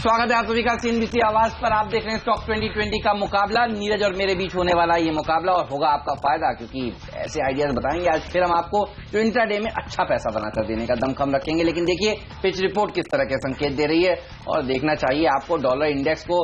स्वागत है आप सभी का सीएनबीसी आवाज पर। आप देख रहे हैं स्टॉक 2020 का मुकाबला। नीरज और मेरे बीच होने वाला ये मुकाबला और होगा आपका फायदा, क्योंकि ऐसे आइडियाज बताएंगे आज फिर हम आपको जो इंट्राडे में अच्छा पैसा बनाकर देने का दमखम रखेंगे। लेकिन देखिए पिच रिपोर्ट किस तरह के संकेत दे रही है और देखना चाहिए आपको डॉलर इंडेक्स को।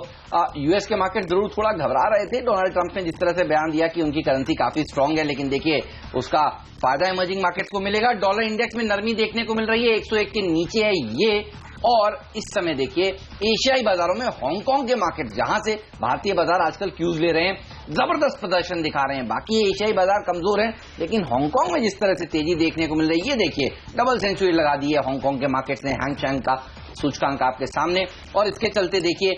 यूएस के मार्केट जरूर थोड़ा घबरा रहे थे डोनाल्ड ट्रंप ने जिस तरह से बयान दिया कि उनकी करेंसी काफी स्ट्रांग है, लेकिन देखिए उसका फायदा इमर्जिंग मार्केट्स को मिलेगा। डॉलर इंडेक्स में नरमी देखने को मिल रही है, 101 के नीचे है ये। और इस समय देखिए एशियाई बाजारों में हांगकांग के मार्केट, जहां से भारतीय बाजार आजकल क्यूज ले रहे हैं, जबरदस्त प्रदर्शन दिखा रहे हैं। बाकी एशियाई बाजार कमजोर हैं, लेकिन हांगकांग में जिस तरह से तेजी देखने को मिल रही है, ये देखिए डबल सेंचुरी लगा दी है हांगकांग के मार्केट्स ने। हैंग का सूचकांक आपके सामने, और इसके चलते देखिए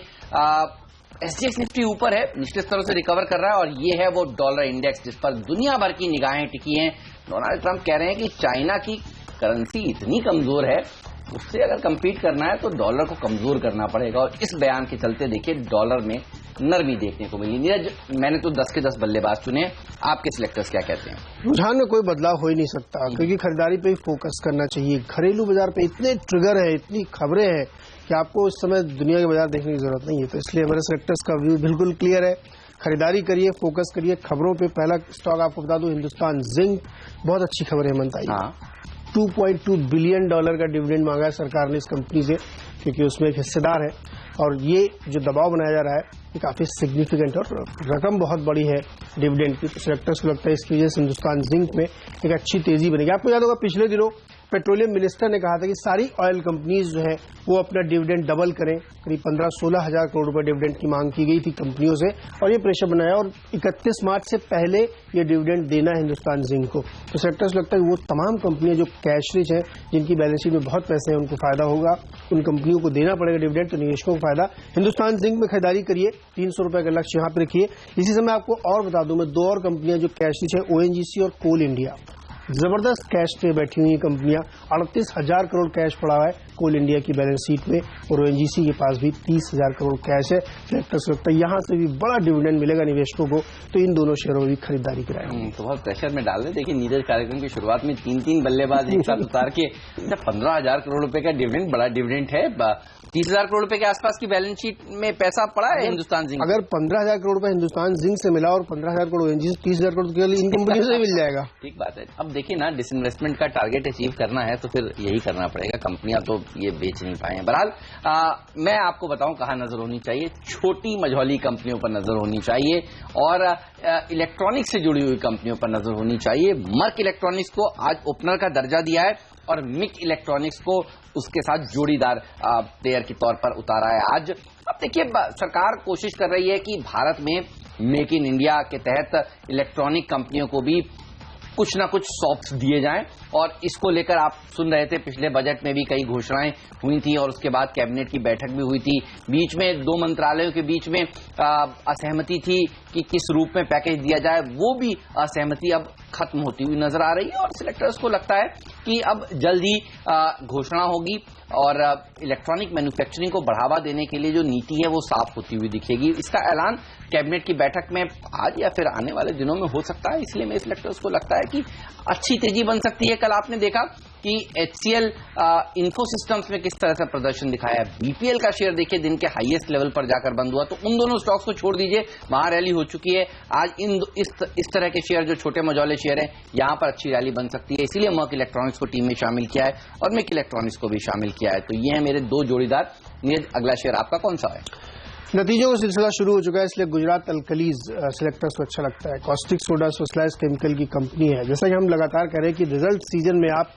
एसजीएक्स निफ्टी ऊपर है, निचले स्तरों से रिकवर कर रहा है। और ये है वो डॉलर इंडेक्स जिस पर दुनिया भर की निगाहें टिकी हैं। डोनाल्ड ट्रंप कह रहे हैं कि चाइना की करेंसी इतनी कमजोर है, उससे अगर कंपीट करना है तो डॉलर को कमजोर करना पड़ेगा। और इस बयान के चलते देखिए डॉलर में नरमी देखने को मिली। नीरज, मैंने तो 10 के 10 बल्लेबाज चुने, आपके सिलेक्टर्स क्या कहते हैं? रुझान में कोई बदलाव हो ही नहीं सकता, क्योंकि खरीदारी पे ही फोकस करना चाहिए। घरेलू बाजार पे इतने ट्रिगर है, इतनी खबरें हैं कि आपको इस समय दुनिया के बाजार देखने की जरूरत नहीं है। तो इसलिए हमारे सिलेक्टर्स का व्यू बिल्कुल क्लियर है। खरीदारी करिए, फोकस करिए खबरों पे। पहला स्टॉक आपको बता दूं, हिंदुस्तान जिंक। बहुत अच्छी खबर है हेमंत आई। 2.2 बिलियन डॉलर का डिविडेंड मांगा है सरकार ने इस कंपनी से, क्योंकि उसमें एक हिस्सेदार है। और ये जो दबाव बनाया जा रहा है ये काफी सिग्निफिकेंट और रकम बहुत बड़ी है डिविडेंड की। सिलेक्टर्स को लगता है इसकी वजह से हिंदुस्तान जिंक में एक अच्छी तेजी बनेगी। आपको याद होगा पिछले दिनों पेट्रोलियम मिनिस्टर ने कहा था कि सारी ऑयल कंपनीज जो है वो अपना डिविडेंड डबल करें। करीब 15-16 हजार करोड़ रुपए डिविडेंड की मांग की गई थी कंपनियों से, और ये प्रेशर बनाया। और 31 मार्च से पहले ये डिविडेंड देना है हिंदुस्तान जिंक को। तो सेक्टर्स लगता है वो तमाम कंपनियां जो कैश रिच है, जिनकी बैलेंस शीट में बहुत पैसे हैं, उनको फायदा होगा। उन कंपनियों को देना पड़ेगा डिविडेंड, तो निवेशकों को फायदा। हिंदुस्तान जिंक में खरीदारी करिए, 300 रुपए का लक्ष्य यहां पर रखिए। इसी समय आपको और बता दूं मैं, दो और कंपनियां जो कैश रिच है, ओएनजीसी और कोल इंडिया, जबरदस्त कैश पे बैठी हुई कंपनियां। 38,000 करोड़ कैश पड़ा हुआ है कोल इंडिया की बैलेंस शीट में, और ओएनजीसी के पास भी 30,000 करोड़ कैश है। सेक्टर्स लगता है यहां से भी बड़ा डिविडेंड मिलेगा निवेशकों को, तो इन दोनों शेयरों में भी खरीदारी कराएंगे। तो बहुत प्रेशर में डाल रहे। देखिए नीरज कार्यक्रम की शुरुआत में 3 बल्लेबाज एक साथ उतार के 15,000 करोड़ रुपए का डिविडेंड, बड़ा डिविडेंड है। 30,000 करोड़ रुपए के आसपास की बैलेंस शीट में पैसा पड़ा है हिंदुस्तान जिंक। अगर 15,000 करोड़ रुपए हिंदुस्तान जिंक से मिला और 15,000 करोड़ ओएनजीसी, 30,000 करोड़ केवल इन कंपनियों से मिल जाएगा। ठीक बात है। अब देखिए ना, डिसइन्वेस्टमेंट का टारगेट अचीव करना है तो फिर यही करना पड़ेगा। कंपनियां तो ये बेच नहीं पाए हैं। बहरहाल मैं आपको बताऊं कहां नजर होनी चाहिए। छोटी मझौली कंपनियों पर नजर होनी चाहिए और इलेक्ट्रॉनिक्स से जुड़ी हुई कंपनियों पर नजर होनी चाहिए। मर्क इलेक्ट्रॉनिक्स को आज ओपनर का दर्जा दिया है और मिक इलेक्ट्रॉनिक्स को उसके साथ जोड़ीदार प्लेयर के तौर पर उतारा है आज। अब देखिए सरकार कोशिश कर रही है कि भारत में मेक इन इंडिया के तहत इलेक्ट्रॉनिक कंपनियों को भी कुछ ना कुछ सॉफ्ट दिए जाएं, और इसको लेकर आप सुन रहे थे पिछले बजट में भी कई घोषणाएं हुई थी और उसके बाद कैबिनेट की बैठक भी हुई थी। बीच में 2 मंत्रालयों के बीच में असहमति थी कि किस रूप में पैकेज दिया जाए, वो भी असहमति अब खत्म होती हुई नजर आ रही है। और सिलेक्टर्स को लगता है कि अब जल्द ही घोषणा होगी और इलेक्ट्रॉनिक मैन्युफैक्चरिंग को बढ़ावा देने के लिए जो नीति है वो साफ होती हुई दिखेगी। इसका ऐलान कैबिनेट की बैठक में आज या फिर आने वाले दिनों में हो सकता है। इसलिए मेरे सिलेक्टर्स को लगता है कि अच्छी तेजी बन सकती है। कल आपने देखा कि HCL इन्फोसिस्टम्स में किस तरह से प्रदर्शन दिखाया है। BPL का शेयर देखिए दिन के हाईएस्ट लेवल पर जाकर बंद हुआ। तो उन दोनों स्टॉक्स को छोड़ दीजिए, वहां रैली हो चुकी है। आज इस तरह के शेयर जो छोटे मझौले शेयर हैं, यहां पर अच्छी रैली बन सकती है। इसीलिए मर्क इलेक्ट्रॉनिक्स को टीम में शामिल किया है और मिक इलेक्ट्रॉनिक्स को भी शामिल किया है। तो ये है मेरे 2 जोड़ीदार। नीरज, अगला शेयर आपका कौन सा है? नतीजों का सिलसिला शुरू हो चुका है, इसलिए गुजरात अल्कलीज सिलेक्टर्स को अच्छा लगता है। कॉस्टिक सोडा स्पेशलाइज्ड केमिकल की कंपनी है। जैसा कि हम लगातार कह रहे हैं कि रिजल्ट सीजन में आप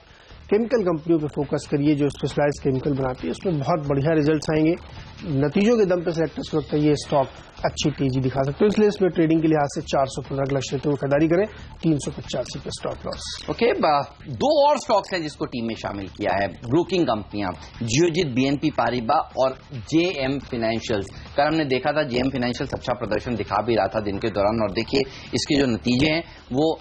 केमिकल कंपनियों पे फोकस करिए जो स्पेशलाइज्ड केमिकल बनाती है, उसमें बहुत बढ़िया रिजल्ट्स आएंगे। नतीजों के दम पे सिलेक्टर्स को लगता है ये स्टॉक अच्छी तेजी दिखा सकते हो, इसलिए इसमें ट्रेडिंग के लिहाज से 415 का लक्ष्य लेते हुए खरीदारी करें। 385 पे स्टॉप लॉस। ओके, 2 और स्टॉक्स हैं जिसको टीम में शामिल किया है, ब्रोकिंग कंपनियां, जियोजित, BNP पारिबा और JM फाइनेंशियल्स। कल हमने देखा था JM फाइनेंशियल्स अच्छा प्रदर्शन दिखा भी रहा था दिन के दौरान, और देखिए इसके जो नतीजे हैं वो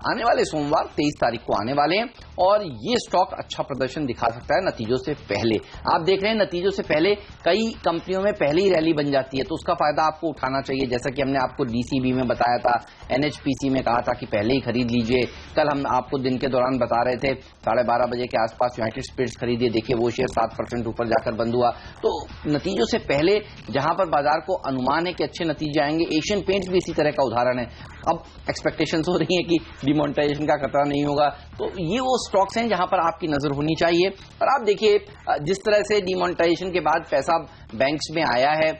आने वाले सोमवार 23 तारीख को आने वाले हैं और ये स्टॉक अच्छा प्रदर्शन दिखा सकता है नतीजों से पहले। आप देख रहे हैं नतीजों से पहले कई कंपनियों में पहले ही रैली बन जाती है तो उसका फायदा आपको उठाना चाहिए। जैसा कि हमने आपको डीसीबी में बताया था, एनएचपीसी में कहा था कि पहले ही खरीद लीजिए। कल हम आपको दिन के दौरान बता रहे थे 12:30 बजे के आसपास यूनाइटेड स्पिरिट्स खरीदिए, देखिए वो शेयर 7% ऊपर जाकर बंद हुआ। तो नतीजों से पहले जहां पर बाजार को अनुमान है कि अच्छे नतीजे आएंगे, एशियन पेंट्स भी इसी तरह का उदाहरण है। अब एक्सपेक्टेशंस हो रही है कि डिमोनेटाइजेशन का खतरा नहीं होगा, तो ये वो स्टॉक्स हैं जहां पर आपकी नजर होनी चाहिए। और आप देखिए जिस तरह से डिमोनेटाइजेशन के बाद पैसा बैंक्स में आया है,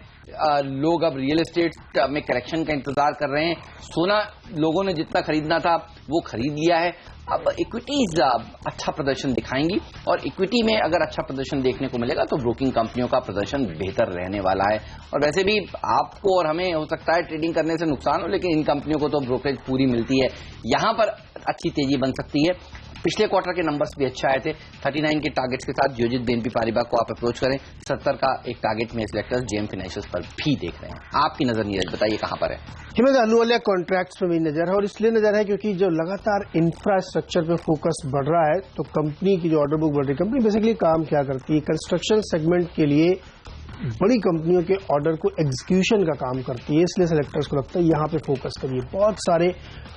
लोग अब रियल एस्टेट में करेक्शन का इंतजार कर रहे हैं। सोना लोगों ने जितना खरीदना था वो खरीद लिया है। अब इक्विटीज अच्छा प्रदर्शन दिखाएंगी और इक्विटी में अगर अच्छा प्रदर्शन देखने को मिलेगा तो ब्रोकिंग कंपनियों का प्रदर्शन बेहतर रहने वाला है। और वैसे भी आपको और हमें हो सकता है ट्रेडिंग करने से नुकसान हो, लेकिन इन कंपनियों को तो ब्रोकरेज पूरी मिलती है, यहां पर अच्छी तेजी बन सकती है। पिछले क्वार्टर के नंबर्स भी अच्छे आए थे। 39 के टारगेट्स के साथ जियोजित बीएनपी पारिबा को आप अप्रोच करें। 70 का एक टारगेट में सिलेक्टर्स जेएम फाइनेंशियल्स पर भी देख रहे हैं। आपकी नजर नीरज बताइए कहां पर है? हिमेश अहलूवालिया कॉन्ट्रैक्ट्स में भी नजर है और इसलिए नजर है क्योंकि जो लगातार इंफ्रास्ट्रक्चर पे फोकस बढ़ रहा है तो कंपनी की जो ऑर्डर बुक बढ़ रही है, कंपनी बेसिकली काम क्या करती है, कंस्ट्रक्शन सेगमेंट के लिए बड़ी कंपनियों के ऑर्डर को एग्जीक्यूशन का काम करती है। इसलिए सेलेक्टर्स को लगता है यहां पे फोकस करिए। बहुत सारे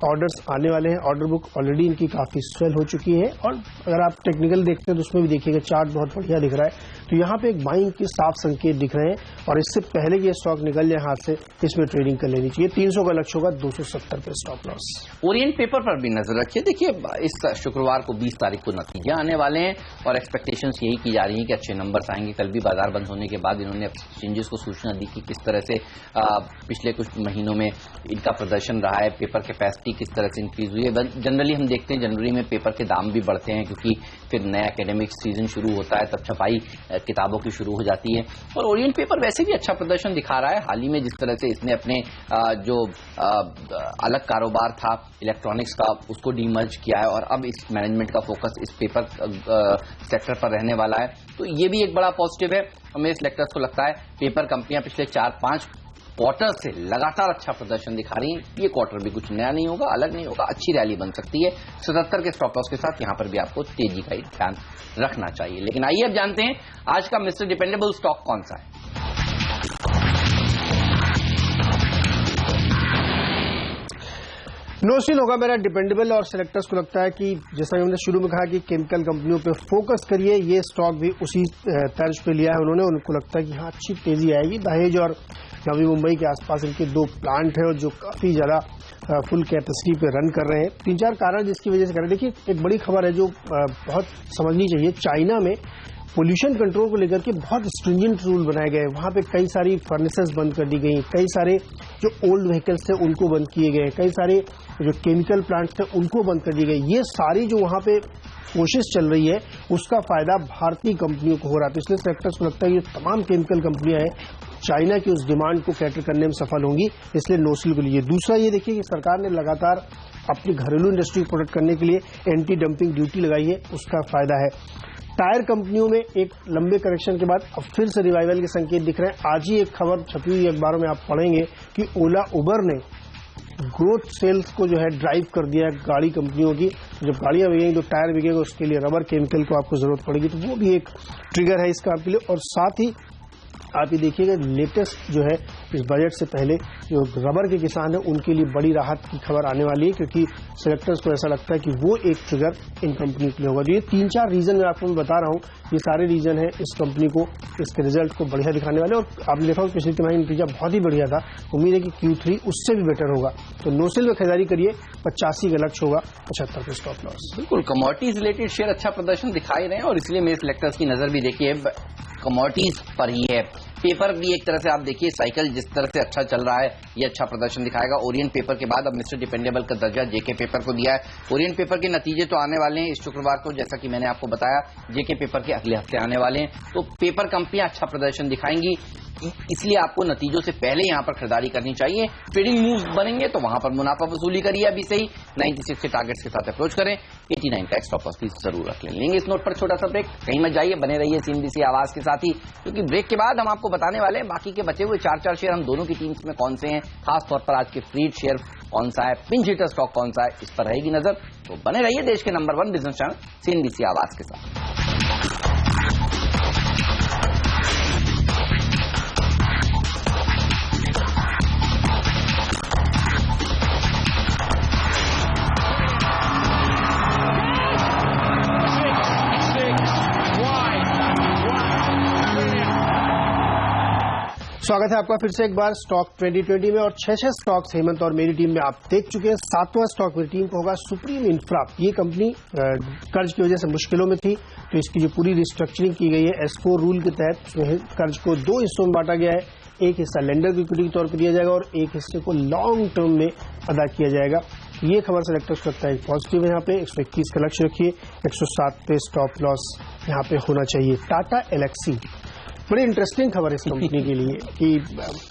ऑर्डर्स आने वाले हैं, ऑर्डर बुक ऑलरेडी इनकी काफी स्वेल हो चुकी है और अगर आप टेक्निकल देखते हैं तो उसमें भी देखिएगा चार्ट बहुत बढ़िया दिख रहा है। तो यहां पे एक बाइंग के साफ संकेत दिख रहे हैं और इससे पहले कि ये स्टॉक निकल जाए हाथ से, इसमें ट्रेडिंग कर लेनी चाहिए। 300 का लक्ष्य होगा, 270 पे स्टॉप लॉस। ओरिएंट पेपर पर भी नजर रखिए। देखिए इस शुक्रवार को 20 तारीख को नतीजे आने वाले हैं और एक्सपेक्टेशंस यही की जा रही है कि अच्छे नंबर्स आएंगे। कल भी बाजार बंद होने के बाद इन्होंने एक्सचेंजेस को सूचना दी कि किस तरह से पिछले कुछ महीनों में इनका प्रदर्शन रहा है, पेपर कैपेसिटी किस तरह से इंक्रीज हुई है। जनरली हम देखते हैं जनवरी में पेपर के दाम भी बढ़ते हैं क्योंकि फिर नया एकेडमिक सीजन शुरू होता है, तब छपाई किताबों की शुरू हो जाती है। और ओरिएंट पेपर वैसे भी अच्छा प्रदर्शन दिखा रहा है। हाल ही में जिस तरह से इसने अपने जो अलग कारोबार था इलेक्ट्रॉनिक्स का उसको डीमर्ज किया है और अब इस मैनेजमेंट का फोकस इस पेपर सेक्टर पर रहने वाला है, तो ये भी एक बड़ा पॉजिटिव है। हमें सेलेक्टर्स को लगता है पेपर कंपनियां पिछले 4-5 क्वार्टर से लगातार अच्छा प्रदर्शन दिखा रही हैं। ये क्वार्टर भी कुछ नया नहीं होगा, अलग नहीं होगा, अच्छी रैली बन सकती है। 77 के स्टॉप लॉस के साथ यहां पर भी आपको तेजी का ही ध्यान रखना चाहिए। लेकिन आइए अब जानते हैं आज का मिस्टर डिपेंडेबल स्टॉक कौन सा है। नोसिल होगा मेरा डिपेंडेबल और सेलेक्टर्स को लगता है कि जैसा हमने शुरू में कहा कि केमिकल कंपनियों पे फोकस करिए, ये स्टॉक भी उसी तर्ज पे लिया है उन्होंने। उनको लगता है कि हाँ अच्छी तेजी आएगी। दहेज और नवी मुंबई के आसपास इनके 2 प्लांट है और जो काफी ज्यादा फुल कैपेसिटी पे रन कर रहे हैं। 3-4 कारण जिसकी वजह से कर रहे हैं। देखिए एक बड़ी खबर है जो बहुत समझनी चाहिए। चाइना में पोल्यूशन कंट्रोल को लेकर के बहुत स्ट्रिंजेंट रूल बनाए गए। वहां पे कई सारी फर्नेसेस बंद कर दी गई, कई सारे जो ओल्ड व्हीकल्स थे उनको बंद किए गए, कई सारे जो केमिकल प्लांट्स थे उनको बंद कर दिए गए। ये सारी जो वहां पे कोशिश चल रही है उसका फायदा भारतीय कंपनियों को हो रहा है। तो इसलिए सेक्टर्स को लगता है ये तमाम केमिकल कंपनियां हैं चाइना की उस डिमांड को कैटर करने में सफल होंगी, इसलिए नोसिल को लिए। दूसरा ये देखिए कि सरकार ने लगातार अपनी घरेलू इंडस्ट्री को प्रोटेक्ट करने के लिए एंटी डंपिंग ड्यूटी लगाई है, उसका फायदा है। टायर कंपनियों में एक लंबे करेक्शन के बाद अब फिर से रिवाइवल के संकेत दिख रहे हैं। आज ही एक खबर छपी हुई अखबारों में आप पढ़ेंगे कि ओला उबर ने ग्रोथ सेल्स को जो है ड्राइव कर दिया है गाड़ी कंपनियों की। जब गाड़ियां बिकेंगी तो टायर बिकेगा, उसके लिए रबर केमिकल को आपको जरूरत पड़ेगी, तो वो भी एक ट्रिगर है इसका आपके लिए। और साथ ही आप ये देखिएगा लेटेस्ट जो है इस बजट से पहले जो रबर के किसान हैं उनके लिए बड़ी राहत की खबर आने वाली है, क्योंकि सेलेक्टर्स को ऐसा लगता है कि वो एक ट्रिगर इन कंपनी के लिए होगा। जो ये 3-4 रीजन मैं आपको बता रहा हूँ, ये सारे रीजन है इस कंपनी को, इसके रिजल्ट को बढ़िया दिखाने वाले। और आपने देखा पिछली तिमाही नतीजा बहुत ही बढ़िया था, उम्मीद है कि Q3 उससे भी बेटर होगा। तो नोसिल में खरीदारी करिए, 85 का लक्ष्य होगा, 75 के स्टॉप लॉस। बिल्कुल कमोडिटीज रिलेटेड शेयर अच्छा प्रदर्शन दिखाई रहे हैं और इसलिए मेरे सेलेक्टर्स की नजर भी देखिए कमोडिटीज पर ही है। पेपर भी एक तरह से आप देखिए साइकिल जिस तरह से अच्छा चल रहा है ये अच्छा प्रदर्शन दिखाएगा। ओरिएंट पेपर के बाद अब मिस्टर डिपेंडेबल का दर्जा जेके पेपर को दिया है। ओरिएंट पेपर के नतीजे तो आने वाले हैं इस शुक्रवार को, जैसा कि मैंने आपको बताया। जेके पेपर के अगले हफ्ते आने वाले हैं, तो पेपर कंपनियां अच्छा प्रदर्शन दिखाएंगी, इसलिए आपको नतीजों से पहले यहां पर खरीदारी करनी चाहिए। ट्रेडिंग मूव्स बनेंगे तो वहां पर मुनाफा वसूली करिए अभी से ही। 96 के टारगेट्स के साथ अप्रोच करें, 89 का स्टॉप लॉस भी जरूर रख लेंगे। इस नोट पर छोटा सा ब्रेक, कहीं मत जाइए, बने रहिए सीएनबीसी आवाज के साथ ही, क्योंकि ब्रेक के बाद हम आपको बताने वाले हैं बाकी के बचे हुए 4 शेयर हम दोनों की टीम्स में कौन से हैं, खासतौर पर आज के फ्रीड शेयर कौन सा है, पिंच हिटर स्टॉक कौन सा है, इस पर रहेगी नजर। तो बने रहिए देश के नंबर 1 बिजनेस चैनल सीएनबीसी आवाज के साथ। स्वागत है आपका फिर से एक बार स्टॉक 2020 में, और 6 स्टॉक्स हेमंत और मेरी टीम में आप देख चुके हैं। 7वां स्टॉक मेरी टीम को होगा सुप्रीम इंफ्रा। ये कंपनी कर्ज की वजह से मुश्किलों में थी, तो इसकी जो पूरी रिस्ट्रक्चरिंग की गई है S4 रूल के तहत, उसमें कर्ज को 2 हिस्सों में बांटा गया है। एक हिस्सा लेंडर की इक्विटी के तौर पर दिया जाएगा और एक हिस्से को लॉन्ग टर्म में अदा किया जाएगा। ये खबर सेलेक्टर्स को लगता है पॉजिटिव है। यहाँ पे 121 का लक्ष्य रखिए, 107 पे स्टॉप लॉस यहाँ पे होना चाहिए। टाटा एलेक्सी बड़ी इंटरेस्टिंग खबर है इस कंपनी के लिए कि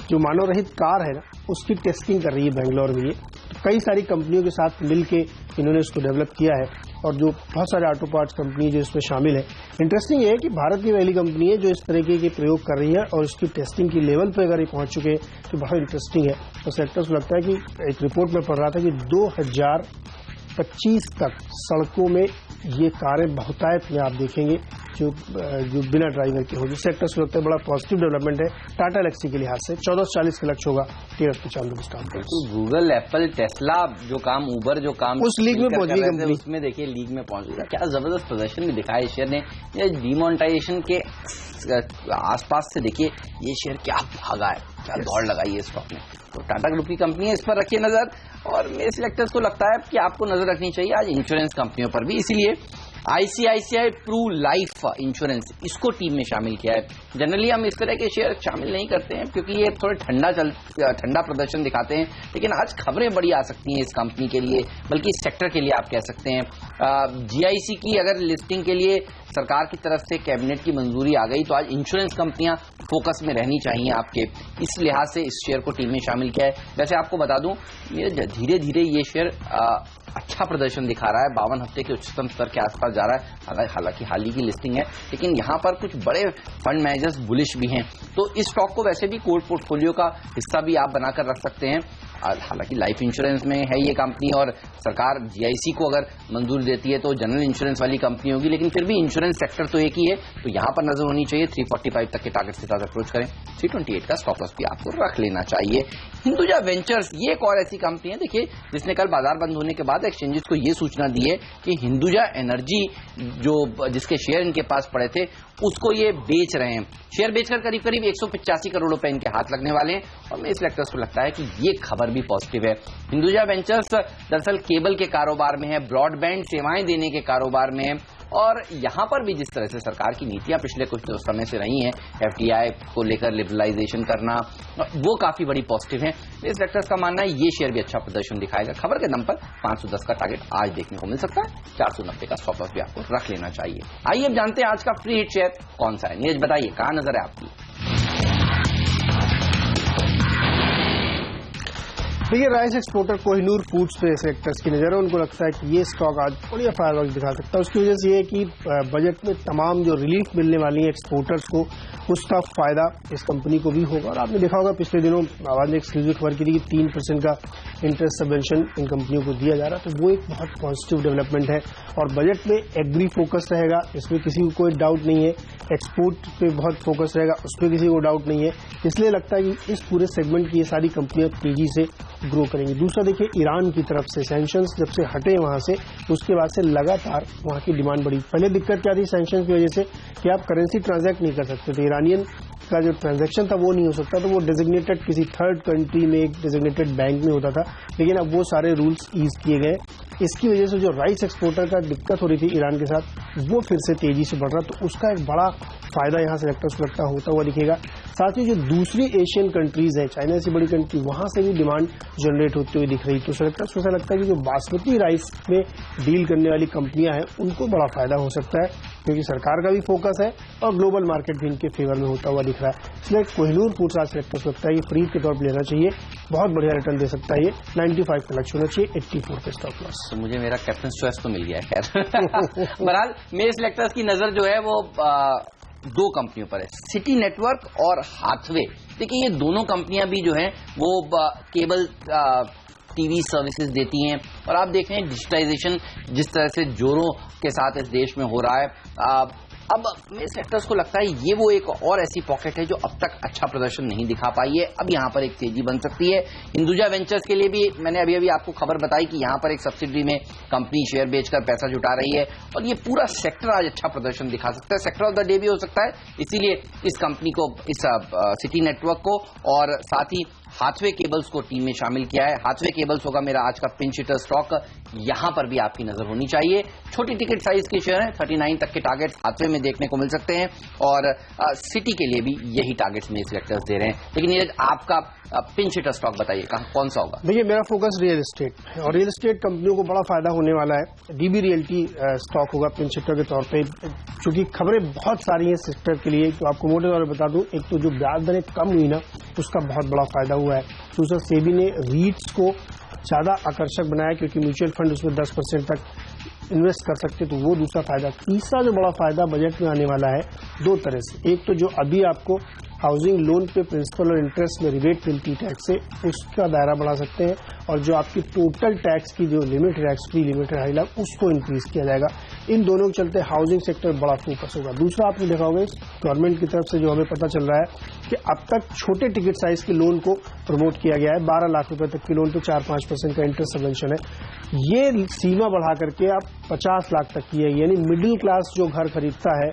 जो मानव रहित कार है ना, उसकी टेस्टिंग कर रही है बेंगलोर में। ये तो कई सारी कंपनियों के साथ मिलके इन्होंने उसको डेवलप किया है, और जो बहुत सारे ऑटो पार्ट्स कंपनी जो इसमें शामिल है। इंटरेस्टिंग ये है कि भारत की पहली कंपनी है जो इस तरीके के प्रयोग कर रही है, और इसकी टेस्टिंग की लेवल पे अगर ये पहुंच चुके हैं तो बहुत इंटरेस्टिंग है। तो सेक्टर्स को लगता है कि एक रिपोर्ट में पढ़ रहा था कि 2025 तक सड़कों में ये कारें बहुतायत में आप देखेंगे जो बिना ड्राइवर के होगी। सेक्टर्स को लगता है बड़ा पॉजिटिव डेवलपमेंट है टाटा एलेक्सी के लिहाज से। 1440 का लक्ष्य होगा, 1395 स्टॉक। गूगल, एप्पल, टेस्ला जो काम, उबर जो काम उस लीग में पहुंच गई कंपनी, उसमें देखिए लीग में पहुंच गया। क्या जबरदस्त प्रदर्शन भी दिखाया शेयर ने। डिमोनेटाइजेशन के आसपास से देखिए ये शेयर क्या भागा है, क्या दौड़ लगाई है स्टॉक में। तो टाटा ग्रुप की कंपनी है, इस पर रखिए नजर। और मेरे सिलेक्टर्स को लगता है कि आपको नजर रखनी चाहिए आज इंश्योरेंस कंपनियों पर भी, इसीलिए आईसीआईसीआई प्रू लाइफ इंश्योरेंस इसको टीम में शामिल किया है। जनरली हम इस तरह के शेयर शामिल नहीं करते हैं क्योंकि ये थोड़े ठंडा प्रदर्शन दिखाते हैं, लेकिन आज खबरें बड़ी आ सकती हैं इस कंपनी के लिए, बल्कि इस सेक्टर के लिए आप कह सकते हैं। जीआईसी की अगर लिस्टिंग के लिए सरकार की तरफ से कैबिनेट की मंजूरी आ गई तो आज इंश्योरेंस कंपनियां फोकस में रहनी चाहिए आपके, इस लिहाज से इस शेयर को टीम में शामिल किया है। वैसे आपको बता दूं धीरे धीरे ये शेयर अच्छा प्रदर्शन दिखा रहा है, 52 हफ्ते के उच्चतम स्तर के आसपास जा रहा है। हालांकि हाल ही की लिस्टिंग है, लेकिन यहां पर कुछ बड़े फंड मैनेजर्स बुलिश भी हैं, तो इस स्टॉक को वैसे भी कोर पोर्टफोलियो का हिस्सा भी आप बनाकर रख सकते हैं। हालांकि लाइफ इंश्योरेंस में है ये कंपनी, और सरकार जीआईसी को अगर मंजूरी देती है तो जनरल इंश्योरेंस वाली कंपनी होगी, लेकिन फिर भी इंश्योरेंस सेक्टर तो एक ही है, तो यहां पर नजर होनी चाहिए। 345 तक के टारगेट के साथ अप्रोच करें। 328 का स्टॉप लॉस भी आपको रख लेना चाहिए। हिंदुजा वेंचर्स ये एक और ऐसी कंपनी है देखिए जिसने कल बाजार बंद होने के बाद एक्सचेंजेस को ये सूचना दी है कि हिंदुजा एनर्जी जो जिसके शेयर इनके पास पड़े थे उसको ये बेच रहे हैं। शेयर बेचकर करीब करीब 185 करोड़ रुपए इनके हाथ लगने वाले हैं, और मेरे सिलेक्टर्स को लगता है कि ये खबर भी पॉजिटिव है। हिंदुजा वेंचर्स दरअसल केबल के कारोबार में है, ब्रॉडबैंड सेवाएं देने के कारोबार में है, और यहां पर भी जिस तरह से सरकार की नीतियां पिछले कुछ समय से रही हैं, एफडीआई को लेकर लिबरलाइजेशन करना, वो काफी बड़ी पॉजिटिव है। इस सेक्टर्स का मानना है ये शेयर भी अच्छा प्रदर्शन दिखाएगा। खबर के दम पर 510 का टारगेट आज देखने को मिल सकता है। 490 का स्टॉप लॉस भी आपको रख लेना चाहिए। आइए अब जानते हैं आज का फ्री हिट शेयर कौन सा है। नीरज बताइए कहां नजर है आपकी। देखिए, राइस एक्सपोर्टर कोहिनूर फूड्स पे सेक्टर्स की नजर है। उनको लगता है कि ये स्टॉक आज बढ़िया फायरवर्क दिखा सकता है। उसकी वजह से ये है कि बजट में तमाम जो रिलीफ मिलने वाली है एक्सपोर्टर्स को, उसका फायदा इस कंपनी को भी होगा। और आपने देखा होगा पिछले दिनों आवाज ने एक्सक्लूसिव खबर की थी कि 3% का इंटरेस्ट सबवेंशन इन कंपनियों को दिया जा रहा है, तो वो एक बहुत पॉजिटिव डेवलपमेंट है। और बजट में एग्री फोकस रहेगा, इसमें किसी को कोई डाउट नहीं है। एक्सपोर्ट पे बहुत फोकस रहेगा, उस पर किसी को डाउट नहीं है। इसलिए लगता है कि इस पूरे सेगमेंट की ये सारी कंपनियां तेजी से ग्रो करेंगी। दूसरा देखिए, ईरान की तरफ से सैंक्शंस जब से हटे वहां से, उसके बाद से लगातार वहां की डिमांड बढ़ी। पहले दिक्कत क्या थी सैंक्शंस की वजह से कि आप करेंसी ट्रांजैक्ट नहीं कर सकते थे, ईरानियन का जो ट्रांजैक्शन था वो नहीं हो सकता, तो वो डेजिग्नेटेड किसी थर्ड कंट्री में एक डेजिग्नेटेड बैंक में होता था। लेकिन अब वो सारे रूल्स ईज किए गए। इसकी वजह से जो राइस एक्सपोर्टर का दिक्कत हो रही थी ईरान के साथ, वो फिर से तेजी से बढ़ रहा, तो उसका एक बड़ा फायदा यहां सेलेक्टर्स को लगता होता हुआ दिखेगा। साथ ही जो दूसरी एशियन कंट्रीज है, चाइना से बड़ी कंट्री, वहां से भी डिमांड जनरेट होती हुई दिख रही। तो सेलेक्टर्स को ऐसा लगता है कि जो बासमती राइस में डील करने वाली कंपनियां हैं उनको बड़ा फायदा हो सकता है, क्योंकि सरकार का भी फोकस है और ग्लोबल मार्केट भी इनके फेवर में होता हुआ दिख रहा है। इसलिए कोहिनूर फूड्स आज सेलेक्टर्स को लगता है कि फ्री के तौर पर लेना चाहिए, बहुत बढ़िया रिटर्न दे सकता है। ये 95 का लक्ष्य होना चाहिए, 84 पे स्टॉप लॉस। तो मुझे मेरा कैप्टन चॉइस तो मिल गया है। खैर बहरहाल मेरे सिलेक्टर्स की नजर जो है वो दो कंपनियों पर है, सिटी नेटवर्क और हाथवे। देखिए ये दोनों कंपनियां भी जो हैं वो केबल टीवी सर्विसेज देती हैं, और आप देख रहे हैं डिजिटाइजेशन जिस तरह से जोरों के साथ इस देश में हो रहा है। अब मेरे सेक्टर्स को लगता है ये वो एक और ऐसी पॉकेट है जो अब तक अच्छा प्रदर्शन नहीं दिखा पाई है, अब यहां पर एक तेजी बन सकती है। हिंदुजा वेंचर्स के लिए भी मैंने अभी आपको खबर बताई कि यहां पर एक सब्सिडरी में कंपनी शेयर बेचकर पैसा जुटा रही है और ये पूरा सेक्टर आज अच्छा प्रदर्शन दिखा सकता है, सेक्टर ऑफ द डे भी हो सकता है। इसीलिए इस कंपनी को, इस सिटी नेटवर्क को और साथ ही हाथवे केबल्स को टीम में शामिल किया है। हाथवे केबल्स होगा मेरा आज का पिंच हिटर स्टॉक, यहां पर भी आपकी नजर होनी चाहिए। छोटी टिकट साइज के शेयर हैं, 39 तक के टारगेट्स हाथवे में देखने को मिल सकते हैं और सिटी के लिए भी यही टारगेट्स में सेक्टर्स दे रहे हैं। लेकिन नीरज, आपका पिंच हिटर स्टॉक बताइए कौन सा होगा? देखिए, मेरा फोकस रियल एस्टेट और रियल एस्टेट कंपनियों को बड़ा फायदा होने वाला है। डीबी रियल्टी स्टॉक होगा पिंच हिटर के तौर पे, क्योंकि खबरें बहुत सारी हैं सेक्टर के लिए। तो आपको मोटे तौर पर बता दूं, एक तो जो ब्याज दरें कम हुई ना, उसका बहुत बड़ा फायदा हुआ है। दूसरा, सेबी ने रीट्स को ज्यादा आकर्षक बनाया क्योंकि म्यूचुअल फंड उसमें 10% तक इन्वेस्ट कर सकते, तो वो दूसरा फायदा। तीसरा जो बड़ा फायदा बजट में आने वाला है दो तरह से, एक तो जो अभी आपको हाउसिंग लोन पे प्रिंसिपल और इंटरेस्ट में रिबेट मिलती टैक्स से, उसका दायरा बढ़ा सकते हैं, और जो आपकी टोटल टैक्स की जो लिमिट है, टैक्स फ्री लिमिट है 2.5 लाख, उसको इंक्रीज किया जाएगा। इन दोनों के चलते हाउसिंग सेक्टर बड़ा फोकस होगा। दूसरा, आपने देखा होगा गवर्नमेंट की तरफ से जो हमें पता चल रहा है कि अब तक छोटे टिकट साइज के लोन को प्रमोट किया गया है। 12 लाख रुपए तक के लोन पे 4-5% का इंटरेस्ट सबवेंशन है। ये सीमा बढ़ा करके आप 50 लाख तक की है, यानी मिडिल क्लास जो घर खरीदता है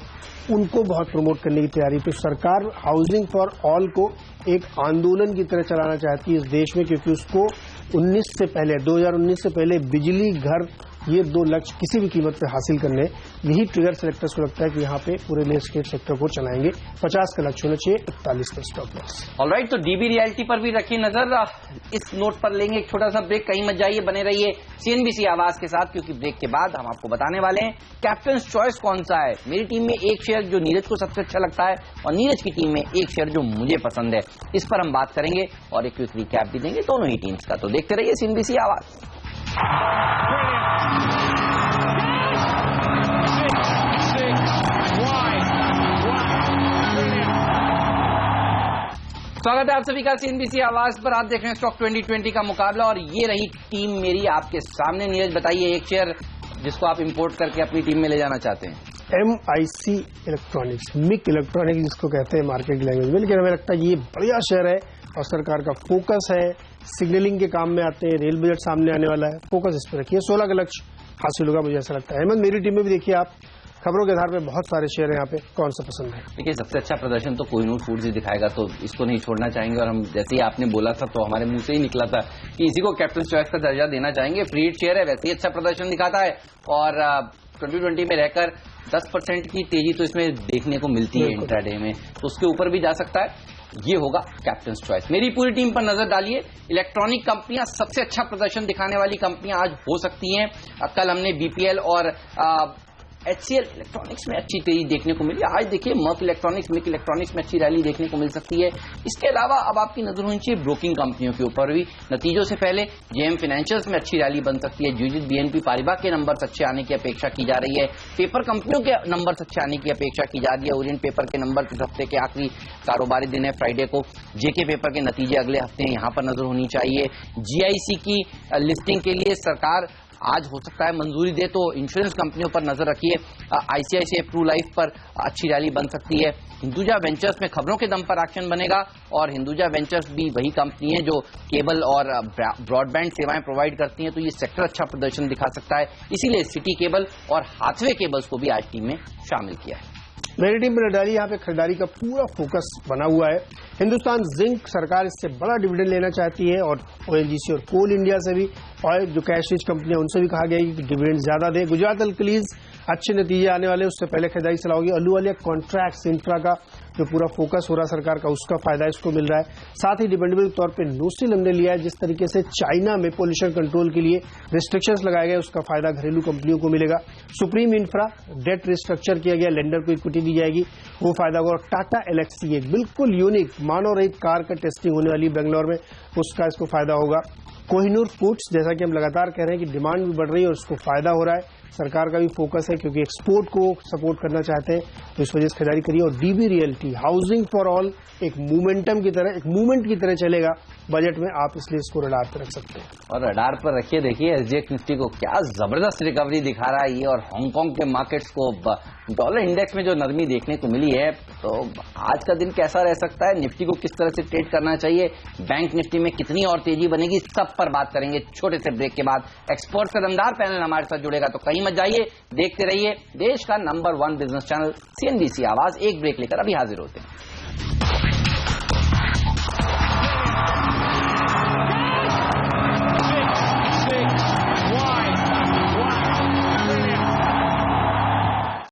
उनको बहुत प्रमोट करने की तैयारी। तो सरकार हाउसिंग फॉर ऑल को एक आंदोलन की तरह चलाना चाहती है इस देश में, क्योंकि उसको 2019 से पहले बिजली, घर, ये 2 लक्ष्य किसी भी कीमत पे हासिल करने, यही ट्रिगर सेलेक्टर्स को लगता है कि यहाँ पे पूरे रियल एस्टेट सेक्टर को चलाएंगे। 50 का लक्ष्य होना चाहिए, 41 का स्टॉप लॉस। ऑलराइट, तो डीबी रियल्टी पर भी रखिए नजर। इस नोट पर लेंगे एक छोटा सा ब्रेक, कहीं मत जाइए, बने रहिए सीएनबीसी आवाज के साथ, क्योंकि ब्रेक के बाद हम आपको बताने वाले हैं कैप्टन चॉइस कौन सा है। मेरी टीम में एक शेयर जो नीरज को सबसे अच्छा लगता है और नीरज की टीम में एक शेयर जो मुझे पसंद है, इस पर हम बात करेंगे और एक क्विक रिकैप भी देंगे दोनों ही टीम्स का। तो देखते रहिए सीएनबीसी आवाज। स्वागत है आप सभी का सीएनबीसी आवाज पर। आप देख रहे हैं स्टॉक 2020 का मुकाबला और ये रही टीम मेरी आपके सामने। नीरज, बताइए एक शेयर जिसको आप इंपोर्ट करके अपनी टीम में ले जाना चाहते हैं। MIC इलेक्ट्रॉनिक्स, मिक इलेक्ट्रॉनिक्स जिसको कहते हैं मार्केट लैंग्वेज में, लेकिन हमें लगता है ये बढ़िया शेयर है और सरकार का फोकस है, सिग्नलिंग के काम में आते हैं, रेल बजट सामने आने वाला है, फोकस इस पर रखिए, 16 का लक्ष्य हासिल होगा मुझे ऐसा लगता है। अहमद, मेरी टीम में भी देखिए आप, खबरों के आधार पे बहुत सारे शेयर हैं यहाँ पे, कौन सा पसंद है? देखिए, सबसे अच्छा प्रदर्शन तो कोहिनूर फूड्स ही दिखाएगा, तो इसको नहीं छोड़ना चाहेंगे। और हम जैसे ही आपने बोला था तो हमारे मुंह से ही निकला था कि इसी को कैप्टन चॉइस का दर्जा देना चाहेंगे। फ्री हिट शेयर है, वैसे ही अच्छा प्रदर्शन दिखाता है और 2020 में रहकर 10% की तेजी तो इसमें देखने को मिलती है इंट्राडे में, तो उसके ऊपर भी जा सकता है। ये होगा कैप्टन चॉइस। मेरी पूरी टीम पर नजर डालिए। इलेक्ट्रॉनिक कंपनियां सबसे अच्छा प्रदर्शन दिखाने वाली कंपनियां आज हो सकती हैं। कल हमने बीपीएल और HCL इलेक्ट्रॉनिक्स में अच्छी तेजी देखने को मिली। आज देखिए मर्क इलेक्ट्रॉनिक्स, मिक इलेक्ट्रॉनिक्स में अच्छी रैली देखने को मिल सकती है। इसके अलावा अब आपकी नजर होनी चाहिए ब्रोकिंग कंपनियों के ऊपर भी। नतीजों से पहले जेएम फाइनेंशियल्स में अच्छी रैली बन सकती है। जियोजित BNP पारिबा के नंबर अच्छे आने की अपेक्षा की जा रही है। पेपर कंपनियों के नंबर अच्छे आने की अपेक्षा की जा रही है। ओरिएंट पेपर के नंबर इस हफ्ते के आखिरी कारोबारी दिन है फ्राइडे को। जेके पेपर के नतीजे अगले हफ्ते हैं, यहां पर नजर होनी चाहिए। GIC की लिस्टिंग के लिए सरकार आज हो सकता है मंजूरी दे, तो इंश्योरेंस कंपनियों पर नजर रखिए। ICICI प्रू लाइफ पर अच्छी रैली बन सकती है। हिंदुजा वेंचर्स में खबरों के दम पर एक्शन बनेगा और हिंदुजा वेंचर्स भी वही कंपनी है जो केबल और ब्रॉडबैंड सेवाएं प्रोवाइड करती हैं, तो ये सेक्टर अच्छा प्रदर्शन दिखा सकता है। इसीलिए सिटी केबल और हाथवे केबल्स को भी आज टीम में शामिल किया है। मेरी टीम में डाली, यहाँ पे खरीदारी का पूरा फोकस बना हुआ है। हिंदुस्तान जिंक, सरकार इससे बड़ा डिविडेंड लेना चाहती है और ONGC और कोल इंडिया से भी, और जो कैश रिच कंपनियां उनसे भी कहा गया है कि डिविडेंड ज्यादा दे। गुजरात अल्कलीज अच्छे नतीजे आने वाले, उससे पहले खरीदारी चला होगी। अहलूवालिया कॉन्ट्रैक्ट्स, इंफ्रा का जो पूरा फोकस हो रहा है सरकार का, उसका फायदा इसको मिल रहा है। साथ ही डिपेंडेबल तौर पे नोस्टिल हमने लिया है। जिस तरीके से चाइना में पोल्यूशन कंट्रोल के लिए रिस्ट्रिक्शंस लगाए गए, उसका फायदा घरेलू कंपनियों को मिलेगा। सुप्रीम इंफ्रा, डेट रिस्ट्रक्चर किया गया, लेंडर को इक्विटी दी जाएगी, वो फायदा होगा। और टाटा एलेक्सी, एक बिल्कुल यूनिक मानव रहित कार का टेस्टिंग होने वाली बेंगलोर में, उसका इसको फायदा होगा। कोहिनूर फूड्स, जैसा कि हम लगातार कह रहे हैं कि डिमांड भी बढ़ रही है और उसको फायदा हो रहा है। सरकार का भी फोकस है क्योंकि एक्सपोर्ट को सपोर्ट करना चाहते हैं, तो इस वजह से खरीदारी करिए। और dB realty housing for all एक मोमेंटम की तरह, एक मूवमेंट की तरह चलेगा बजट में, आप इसलिए इसको रडार पर रख सकते हैं। और रडार पर रखिए। देखिए एसजीएक्स निफ्टी को क्या जबरदस्त रिकवरी दिखा रहा है ये, और हांगकांग के मार्केट्स को डॉलर इंडेक्स में जो नरमी देखने को मिली है, तो आज का दिन कैसा रह सकता है, निफ्टी को किस तरह से ट्रेड करना चाहिए, बैंक निफ्टी में कितनी और तेजी बनेगी, सब पर बात करेंगे छोटे से ब्रेक के बाद। एक्सपर्ट का दमदार पैनल हमारे साथ जुड़ेगा, तो कहीं मत जाइए, देखते रहिए देश का नंबर 1 बिजनेस चैनल CNBC आवाज। एक ब्रेक लेकर अभी हाजिर होते हैं।